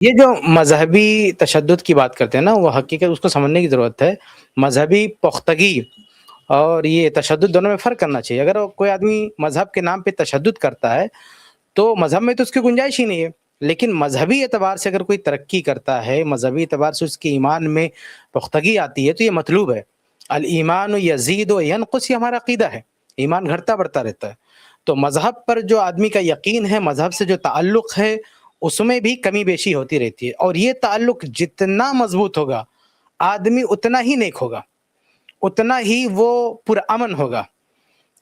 یہ جو مذہبی تشدد کی بات کرتے ہیں نا، وہ حقیقت اس کو سمجھنے کی ضرورت ہے۔ مذہبی پختگی اور یہ تشدد دونوں میں فرق کرنا چاہیے۔ اگر کوئی آدمی مذہب کے نام پہ تشدد کرتا ہے تو مذہب میں تو اس کی گنجائش ہی نہیں ہے، لیکن مذہبی اعتبار سے اگر کوئی ترقی کرتا ہے، مذہبی اعتبار سے اس کے ایمان میں پختگی آتی ہے تو یہ مطلوب ہے۔ الایمان یزید و ینقص، یہ ہمارا عقیدہ ہے، ایمان گھٹتا بڑھتا رہتا ہے۔ تو مذہب پر جو آدمی کا یقین ہے، مذہب سے جو تعلق ہے، اس میں بھی کمی بیشی ہوتی رہتی ہے، اور یہ تعلق جتنا مضبوط ہوگا آدمی اتنا ہی نیک ہوگا، اتنا ہی وہ پرامن ہوگا۔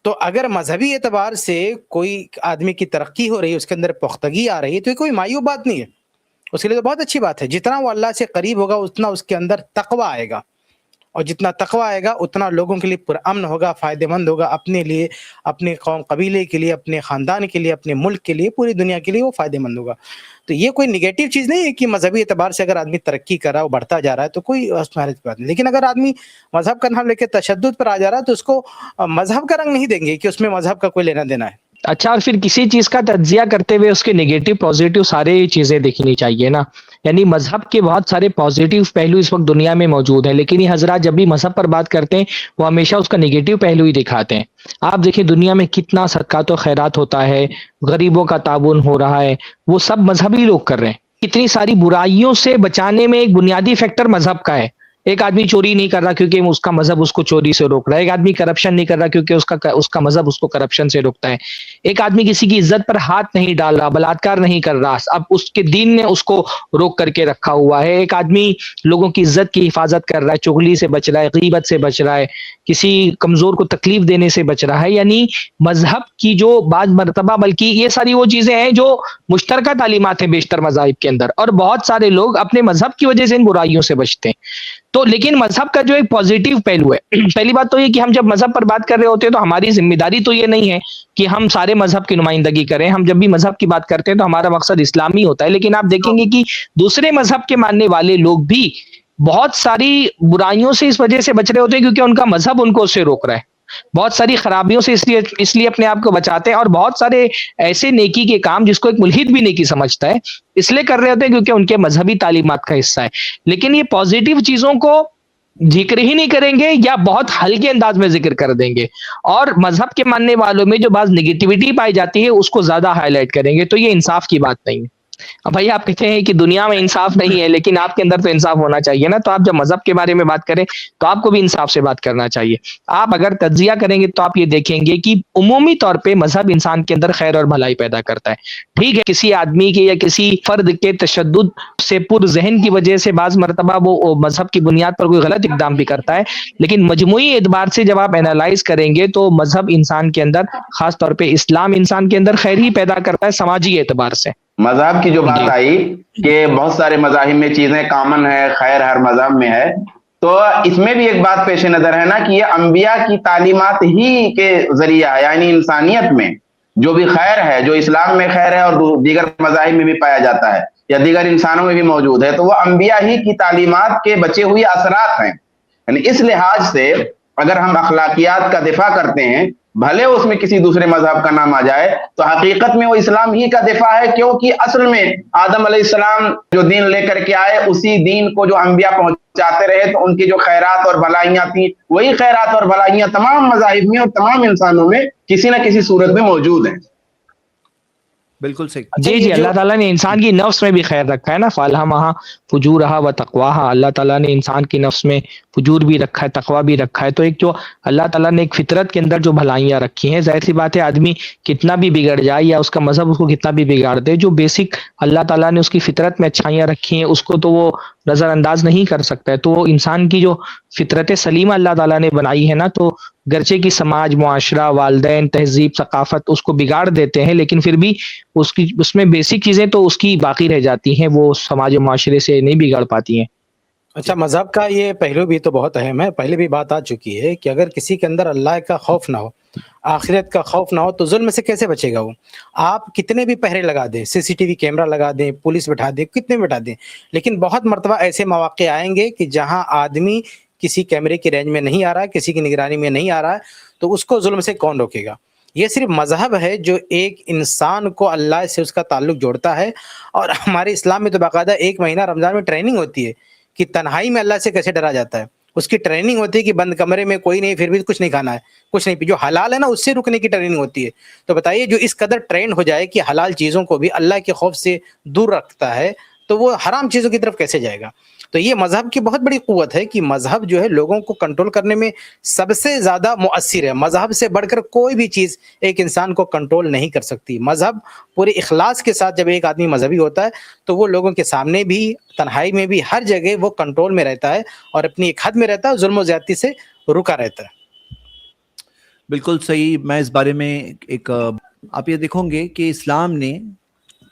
تو اگر مذہبی اعتبار سے کوئی آدمی کی ترقی ہو رہی ہے، اس کے اندر پختگی آ رہی ہے، تو یہ کوئی معیوب بات نہیں ہے، اس کے لیے تو بہت اچھی بات ہے۔ جتنا وہ اللہ سے قریب ہوگا اتنا اس کے اندر تقوی آئے گا، اور جتنا تقوی آئے گا اتنا لوگوں کے لیے پرامن ہوگا، فائدہ مند ہوگا، اپنے لیے، اپنے قوم قبیلے کے لیے، اپنے خاندان کے لیے، اپنے ملک کے لیے، پوری دنیا کے لیے وہ فائدہ مند ہوگا۔ تو یہ کوئی نگیٹو چیز نہیں ہے کہ مذہبی اعتبار سے اگر آدمی ترقی کر رہا ہے، وہ بڑھتا جا رہا ہے، تو کوئی اس میں حرج کی بات نہیں۔ لیکن اگر آدمی مذہب کا نام لے کے تشدد پر آ جا رہا ہے تو اس کو مذہب کا رنگ نہیں دیں گے کہ اس میں مذہب کا کوئی لینا دینا ہے۔ اچھا، اور پھر کسی چیز کا تجزیہ کرتے ہوئے اس کے نگیٹو پازیٹو سارے چیزیں دیکھنی چاہیے نا۔ یعنی مذہب کے بہت سارے پازیٹو پہلو اس وقت دنیا میں موجود ہیں، لیکن یہ حضرات جب بھی مذہب پر بات کرتے ہیں وہ ہمیشہ اس کا نگیٹو پہلو ہی دکھاتے ہیں۔ آپ دیکھیں دنیا میں کتنا صدقات و خیرات ہوتا ہے، غریبوں کا تعاون ہو رہا ہے، وہ سب مذہبی لوگ کر رہے ہیں۔ اتنی ساری برائیوں سے بچانے میں ایک بنیادی فیکٹر مذہب کا ہے۔ ایک آدمی چوری نہیں کر رہا کیونکہ اس کا مذہب اس کو چوری سے روک رہا ہے، ایک آدمی کرپشن نہیں کر رہا کیونکہ اس کا مذہب اس کو کرپشن سے روکتا ہے، ایک آدمی کسی کی عزت پر ہاتھ نہیں ڈال رہا، بلاತ್کار نہیں کر رہا، اب اس کے دین نے اس کو روک کر کے رکھا ہوا ہے، ایک آدمی لوگوں کی عزت کی حفاظت کر رہا ہے، چغلی سے بچ رہا ہے، غیبت سے بچ رہا ہے، کسی کمزور کو تکلیف دینے سے بچ رہا ہے۔ یعنی مذہب کی جو بعض مرتبہ، بلکہ یہ ساری وہ چیزیں ہیں جو مشترکہ تعلیمات ہیں بیشتر مذاہب کے اندر، اور بہت سارے لوگ اپنے مذہب کی وجہ سے ان برائیوں سے بچتے ہیں۔ تو لیکن مذہب کا جو ایک پازیٹیو پہلو ہے، پہلی بات تو یہ کہ ہم جب مذہب پر بات کر رہے ہوتے ہیں تو ہماری ذمہ داری تو یہ نہیں ہے کہ ہم سارے مذہب کی نمائندگی کریں۔ ہم جب بھی مذہب کی بات کرتے ہیں تو ہمارا مقصد اسلامی ہوتا ہے، لیکن آپ دیکھیں گے کہ دوسرے مذہب کے ماننے والے لوگ بھی بہت ساری برائیوں سے اس وجہ سے بچ رہے ہوتے ہیں کیونکہ ان کا مذہب ان کو اس سے روک رہا ہے، بہت ساری خرابیوں سے اس لیے اپنے آپ کو بچاتے ہیں، اور بہت سارے ایسے نیکی کے کام جس کو ایک ملحد بھی نیکی سمجھتا ہے اس لیے کر رہے ہوتے ہیں کیونکہ ان کے مذہبی تعلیمات کا حصہ ہے۔ لیکن یہ پازیٹیو چیزوں کو ذکر ہی نہیں کریں گے یا بہت ہلکے انداز میں ذکر کر دیں گے، اور مذہب کے ماننے والوں میں جو بعض نگیٹیوٹی پائی جاتی ہے اس کو زیادہ ہائی لائٹ کریں گے، تو یہ انصاف کی بات نہیں ہے۔ اب بھائی آپ کہتے ہیں کہ دنیا میں انصاف نہیں ہے، لیکن آپ کے اندر تو انصاف ہونا چاہیے نا۔ تو آپ جب مذہب کے بارے میں بات کریں تو آپ کو بھی انصاف سے بات کرنا چاہیے۔ آپ اگر تجزیہ کریں گے تو آپ یہ دیکھیں گے کہ عمومی طور پہ مذہب انسان کے اندر خیر اور بھلائی پیدا کرتا ہے۔ ٹھیک ہے، کسی آدمی کے یا کسی فرد کے تشدد سے پر ذہن کی وجہ سے بعض مرتبہ وہ مذہب کی بنیاد پر کوئی غلط اقدام بھی کرتا ہے، لیکن مجموعی اعتبار سے جب آپ اینالائز کریں گے تو مذہب انسان کے اندر، خاص طور پہ اسلام انسان کے اندر خیر ہی پیدا کرتا ہے سماجی اعتبار سے۔ مذہب کی جو بات آئی کہ بہت سارے مذاہب میں چیزیں کامن ہے، خیر ہر مذہب میں ہے، تو اس میں بھی ایک بات پیش نظر ہے نا کہ یہ انبیاء کی تعلیمات ہی کے ذریعہ ہے، یعنی انسانیت میں جو بھی خیر ہے، جو اسلام میں خیر ہے اور دیگر مذاہب میں بھی پایا جاتا ہے یا دیگر انسانوں میں بھی موجود ہے، تو وہ انبیاء ہی کی تعلیمات کے بچے ہوئے اثرات ہیں۔ یعنی اس لحاظ سے اگر ہم اخلاقیات کا دفاع کرتے ہیں، بھلے اس میں کسی دوسرے مذہب کا نام آ جائے، تو حقیقت میں وہ اسلام ہی کا دفاع ہے، کیونکہ اصل میں آدم علیہ السلام جو دین لے کر کے آئے اسی دین کو جو انبیاء پہنچاتے رہے، تو ان کی جو خیرات اور بھلائیاں تھیں وہی خیرات اور بھلائیاں تمام مذاہب میں اور تمام انسانوں میں کسی نہ کسی صورت میں موجود ہیں۔ بالکل صحیح۔ جی اللہ تعالیٰ نے انسان کی نفس میں بھی خیر رکھا ہے نا، فَأَلْهَمَهَا فُجُورَهَا وَتَقْوَاهَا، اللہ تعالیٰ نے انسان کی نفس میں فجور بھی رکھا ہے، تقویٰ بھی رکھا ہے۔ تو ایک جو اللہ تعالیٰ نے ایک فطرت کے اندر جو بھلائیاں رکھی ہیں، ظاہر سی بات ہے آدمی کتنا بھی بگڑ جائے یا اس کا مذہب اس کو کتنا بھی بگاڑ دے، جو بیسک اللہ تعالیٰ نے اس کی فطرت میں اچھائیاں رکھی ہیں اس کو تو وہ نظر انداز نہیں کر سکتا ہے۔ تو وہ انسان کی جو فطرت سلیمہ اللہ تعالیٰ نے بنائی ہے نا، تو گرچہ کی سماج، معاشرہ، والدین، تہذیب، ثقافت اس کو بگاڑ دیتے ہیں، لیکن پھر بھی اس میں بیسک چیزیں تو اس کی باقی رہ جاتی ہیں، وہ سماج و معاشرے سے نہیں بگڑ پاتی ہیں۔ اچھا، مذہب کا یہ پہلو بھی تو بہت اہم ہے، پہلے بھی بات آ چکی ہے کہ اگر کسی کے اندر اللہ کا خوف نہ ہو، آخرت کا خوف نہ ہو، تو ظلم سے کیسے بچے گا وہ؟ آپ کتنے بھی پہرے لگا دیں، CCTV کیمرہ لگا دیں، پولیس بٹھا دیں، کتنے بٹھا دیں، لیکن بہت مرتبہ ایسے مواقع آئیں گے کہ جہاں آدمی کسی کیمرے کی رینج میں نہیں آ رہا ہے، کسی کی نگرانی میں نہیں آ رہا ہے، تو اس کو ظلم سے کون روکے گا؟ یہ صرف مذہب ہے جو ایک انسان کو اللہ سے اس کا تعلق جوڑتا ہے. اور ہمارے اسلام میں تو باقاعدہ 1 مہینہ رمضان میں ٹریننگ ہوتی ہے کہ تنہائی میں اللہ سے کیسے ڈرا جاتا ہے. اس کی ٹریننگ ہوتی ہے کہ بند کمرے میں کوئی نہیں پھر بھی کچھ نہیں کھانا ہے, کچھ نہیں, جو حلال ہے نا اس سے رکنے کی ٹریننگ ہوتی ہے. تو بتائیے جو اس قدر ٹرینڈ ہو جائے کہ حلال چیزوں کو بھی اللہ کے خوف سے دور رکھتا ہے تو وہ حرام چیزوں کی طرف کیسے جائے گا. تو یہ مذہب کی بہت بڑی قوت ہے کہ مذہب جو ہے لوگوں کو کنٹرول کرنے میں سب سے زیادہ مؤثر ہے. مذہب سے بڑھ کر کوئی بھی چیز ایک انسان کو کنٹرول نہیں کر سکتی. مذہب پورے اخلاص کے ساتھ جب ایک آدمی مذہبی ہوتا ہے تو وہ لوگوں کے سامنے بھی, تنہائی میں بھی, ہر جگہ وہ کنٹرول میں رہتا ہے اور اپنی ایک حد میں رہتا ہے, ظلم و زیادتی سے رکا رہتا ہے. بالکل صحیح. میں اس بارے میں ایک آپ یہ دیکھو گے کہ اسلام نے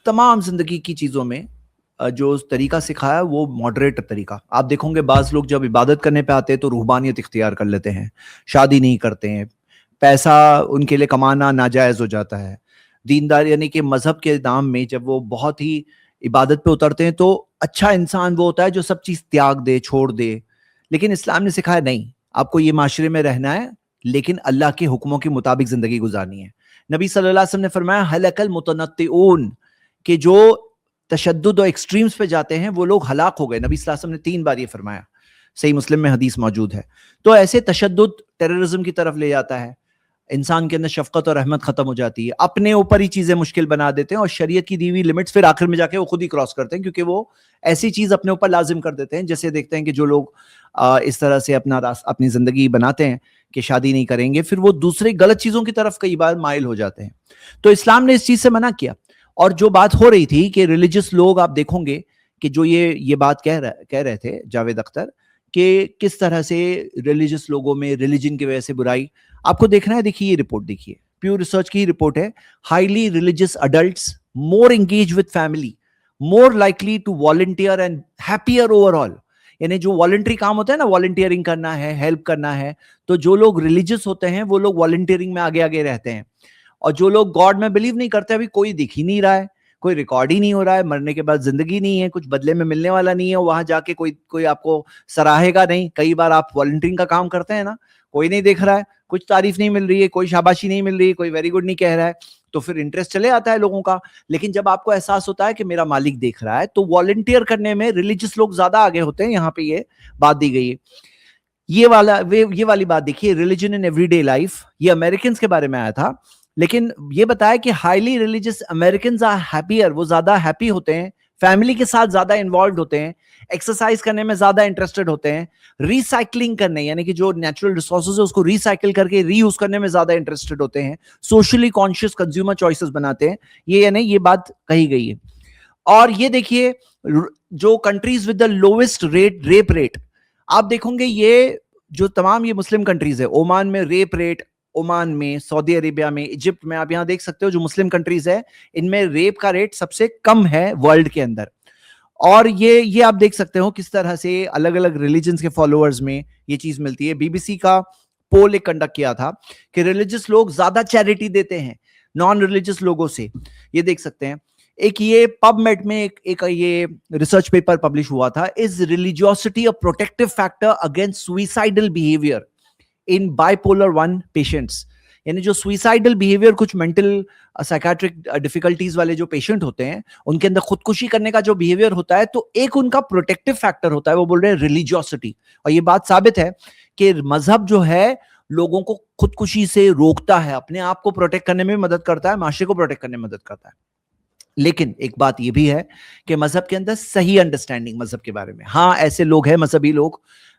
تمام زندگی کی چیزوں میں جو طریقہ سکھایا وہ ماڈریٹ طریقہ. آپ دیکھو گے بعض لوگ جب عبادت کرنے پہ آتے ہیں تو روحانیت اختیار کر لیتے ہیں, شادی نہیں کرتے ہیں, پیسہ ان کے لیے کمانا ناجائز ہو جاتا ہے. دیندار یعنی کہ مذہب کے نام میں جب وہ بہت ہی عبادت پہ اترتے ہیں تو اچھا انسان وہ ہوتا ہے جو سب چیز تیاگ دے, چھوڑ دے. لیکن اسلام نے سکھایا نہیں, آپ کو یہ معاشرے میں رہنا ہے لیکن اللہ کے حکموں کے مطابق زندگی گزارنی ہے. نبی صلی اللہ علیہ وسلم نے فرمایا ہلک المتنطعون, کہ جو تشدد اور ایکسٹریمز پہ جاتے ہیں وہ لوگ ہلاک ہو گئے. نبی صلی اللہ علیہ وسلم نے 3 بار یہ فرمایا, صحیح مسلم میں حدیث موجود ہے. تو ایسے تشدد ٹیررزم کی طرف لے جاتا ہے, انسان کے اندر شفقت اور رحمت ختم ہو جاتی ہے, اپنے اوپر ہی چیزیں مشکل بنا دیتے ہیں اور شریعت کی دی ہوئی لمٹس پھر آخر میں جا کے وہ خود ہی کراس کرتے ہیں, کیونکہ وہ ایسی چیز اپنے اوپر لازم کر دیتے ہیں. جیسے دیکھتے ہیں کہ جو لوگ اس طرح سے اپنی زندگی بناتے ہیں کہ شادی نہیں کریں گے, پھر وہ دوسرے غلط چیزوں کی طرف کئی بار مائل ہو جاتے ہیں. تو اسلام نے اس چیز سے منع کیا. اور جو بات ہو رہی تھی کہ ریلیجس لوگ, آپ دیکھو گے کہ جو یہ بات کہہ رہے تھے جاوید اختر کہ کس طرح سے ریلیجس لوگوں میں ریلیجن کی وجہ سے برائی, آپ کو دیکھنا ہے. دیکھیے یہ رپورٹ دیکھیے, پیور ریسرچ کی رپورٹ ہے. Highly religious adults more engage with family, more likely to volunteer and happier overall. یعنی جو والنٹری کام ہوتا ہے نا, والنٹیئرنگ کرنا ہے, ہیلپ کرنا ہے, تو جو لوگ ریلیجس ہوتے ہیں وہ لوگ والنٹیئرنگ میں آگے آگے رہتے ہیں. اور جو لوگ گاڈ میں بلیو نہیں کرتے, ابھی کوئی دکھ ہی نہیں رہا ہے, کوئی ریکارڈ ہی نہیں ہو رہا ہے, مرنے کے بعد زندگی نہیں ہے, کچھ بدلے میں ملنے والا نہیں ہے, وہاں جا کے کوئی آپ کو سراہے گا نہیں. کئی بار آپ والنٹیئرنگ کا کام کرتے ہیں نا, کوئی نہیں دیکھ رہا ہے, کچھ تعریف نہیں مل رہی ہے, کوئی شاباشی نہیں مل رہی ہے, کوئی ویری گڈ نہیں کہہ رہا ہے, تو پھر انٹرسٹ چلے آتا ہے لوگوں کا. لیکن جب آپ کو احساس ہوتا ہے کہ میرا مالک دیکھ رہا ہے, تو والنٹیئر کرنے میں ریلیجس لوگ زیادہ آگے ہوتے ہیں. یہاں پہ یہ بات دی گئی ہے. یہ والی بات دیکھیے, religion in everyday life, یہ امریکنز کے بارے میں آیا تھا. لیکن یہ بتایا کہ highly religious Americans are happier, وہ زیادہ ہیپی ہوتے ہیں, فیملی کے ساتھ زیادہ انوالوڈ ہوتے ہیں, ایکسرسائز کرنے میں زیادہ انٹرسٹڈ ہوتے ہیں, ریسائکلنگ کرنے یعنی کہ جو نیچرل ریسورسز ہے اس کو ریسائکل کر کے ری یوز کرنے میں زیادہ انٹرسٹڈ ہوتے ہیں, سوشلی کانشیس کنزیومر چوائسز بناتے ہیں. یہ بات کہی گئی ہے. اور یہ دیکھیے جو countries with the lowest rape rate, آپ دیکھو گے یہ جو تمام یہ مسلم کنٹریز ہے, اومان میں ریپ ریٹ, اومان میں, سعودی عربیہ میں, ایجپٹ میں, آپ یہاں دیکھ سکتے ہو جو مسلم کنٹریز ہے ان میں ریپ کا ریٹ سب سے کم ہے ورلڈ کے اندر. اور یہ آپ دیکھ سکتے ہو کس طرح سے الگ الگ ریلیجنز کے فالوورز میں یہ چیز ملتی ہے. بی بی سی کا پول ایک کنڈکٹ کیا تھا کہ ریلیجس لوگ زیادہ چیریٹی دیتے ہیں نان ریلیجس لوگوں سے, یہ دیکھ سکتے ہیں. ایک یہ پب میڈ میں ایک یہ ریسرچ پیپر پبلش ہوا تھا, is religiosity a protective factor against suicidal behaviour in bipolar 1 patients. یعنی جو سوئسائڈل بہیویئر, کچھ مینٹل سائیکیٹرک ڈیفیکلٹیز والے جو پیشنٹ ہوتے ہیں ان کے اندر خودکشی کرنے کا جو بہیویئر ہوتا ہے, تو ایک ان کا پروٹیکٹیو فیکٹر ہوتا ہے, وہ بول رہے ہیں ریلیجیوسٹی. اور یہ بات ثابت ہے کہ مذہب جو ہے لوگوں کو خودکشی سے روکتا ہے, اپنے آپ کو پروٹیکٹ کرنے میں مدد کرتا ہے, معاشرے کو پروٹیکٹ کرنے میں مدد کرتا ہے. لیکن ایک بات یہ بھی ہے کہ مذہب کے اندر صحیح انڈرسٹینڈنگ مذہب کے بارے میں, ہاں ایسے لوگ ہیں مذہبی لوگ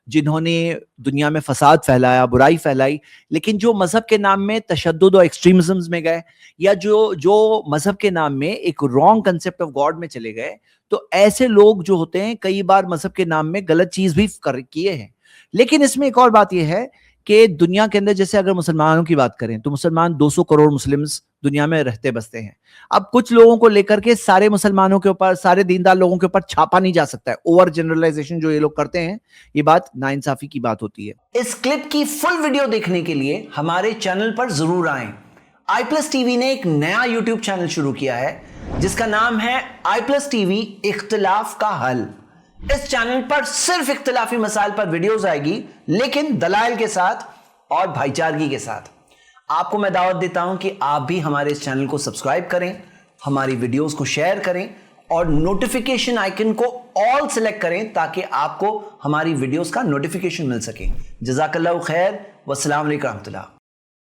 جنہوں نے دنیا میں فساد پھیلایا, برائی پھیلائی, لیکن جو مذہب کے نام میں تشدد اور ایکسٹریمزمز میں گئے, یا جو مذہب کے نام میں ایک رانگ کنسپٹ آف گاڈ میں چلے گئے, تو ایسے لوگ جو ہوتے ہیں کئی بار مذہب کے نام میں غلط چیز بھی کیے ہیں. لیکن اس میں ایک اور بات یہ ہے کہ دنیا کے اندر جیسے اگر مسلمانوں کی بات کریں تو مسلمان 200 کروڑ مسلمز دنیا میں رہتے بستے ہیں. اب کچھ لوگوں کو لے کر کے سارے مسلمانوں کے اوپر, سارے دیندار لوگوں کے اوپر چھاپا نہیں جا سکتا ہے. اوور جنرلائزیشن جو یہ لوگ کرتے ہیں, یہ بات ناانصافی کی بات ہوتی ہے. اس کلپ کی فل ویڈیو دیکھنے کے لیے ہمارے چینل پر ضرور آئیں. آئی پلس ٹی وی نے ایک نیا یوٹیوب چینل شروع کیا ہے جس کا نام ہے آئی پلس ٹی وی اختلاف کا حل. اس چینل پر صرف اختلافی مسائل پر ویڈیوز آئے گی, لیکن دلائل کے ساتھ اور بھائی چارگی کے ساتھ. آپ کو میں دعوت دیتا ہوں کہ آپ بھی ہمارے اس چینل کو سبسکرائب کریں, ہماری ویڈیوز کو شیئر کریں اور نوٹیفیکیشن آئیکن کو آل سلیکٹ کریں تاکہ آپ کو ہماری ویڈیوز کا نوٹیفیکیشن مل سکے. جزاک اللہ خیر, والسلام علیکم ورحمۃ اللہ.